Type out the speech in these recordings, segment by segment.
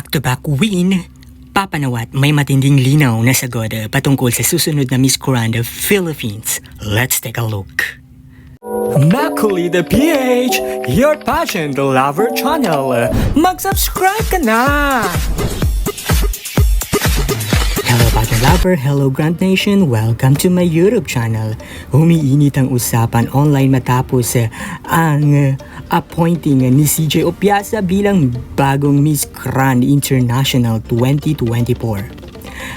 back-to-back win, papanawat may matinding linaw na sagot patungkol sa susunod na Miss Grand Philippines. Let's take a look. Macaulay the PH, your pageant lover channel. Mag-subscribe ka na! Hello pageant lover, hello Grand Nation, welcome to my YouTube channel. Umiinit ang usapan online matapos ang appointing ni CJ Opiasa bilang bagong Miss Grand International 2024.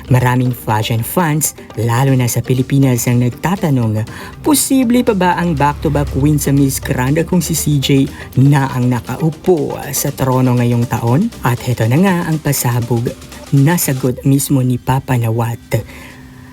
Maraming fashion fans, lalo na sa Pilipinas, ang nagtatanong, posible pa ba ang back-to-back win sa Miss Grand kung si CJ na ang nakaupo sa trono ngayong taon? At heto na nga ang pasabog. Nasagot mismo ni Papa Nawat.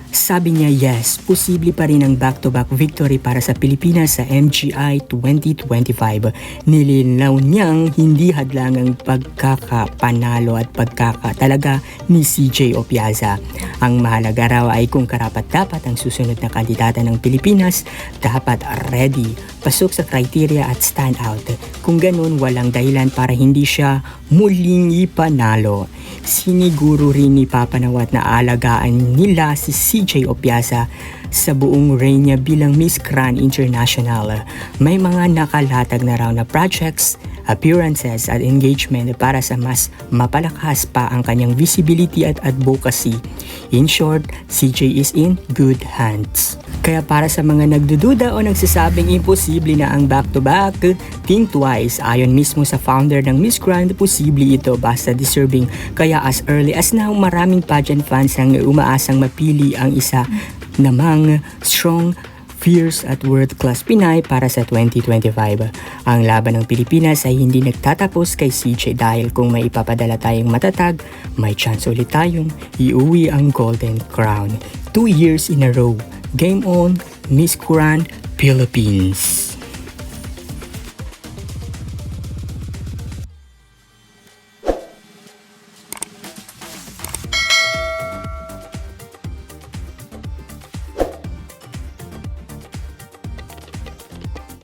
Sabi niya yes, posible pa rin ang back-to-back victory para sa Pilipinas sa MGI 2025. Nilinaw niyang hindi hadlang ang pagkakapanalo at pagkakatalaga ni CJ Opiasa. Ang mahalaga raw ay kung karapat-dapat ang susunod na kandidata ng Pilipinas, dapat ready, pasok sa criteria at stand out. Kung ganun, walang dahilan para hindi siya muling ipanalo. Siniguro rin ni Papa Nawat na alagaan nila si CJ Opiasa sa buong reign niya bilang Miss Grand International. May mga nakalatag na raw na projects, appearances at engagement para sa mas mapalakas pa ang kanyang visibility at advocacy. In short, CJ is in good hands. Kaya para sa mga nagdududa o nagsasabing imposible na ang back-to-back, think twice. Ayon mismo sa founder ng Miss Grand, posible ito basta deserving. Kaya as early as now, maraming pageant fans ang umaasang mapili ang isa namang strong, fierce at world-class Pinay para sa 2025. Ang laban ng Pilipinas ay hindi nagtatapos kay CJ dahil kung may ipapadala tayong matatag, may chance ulit tayong iuwi ang Golden Crown. 2 years in a row. Game on, Miss Grand Philippines.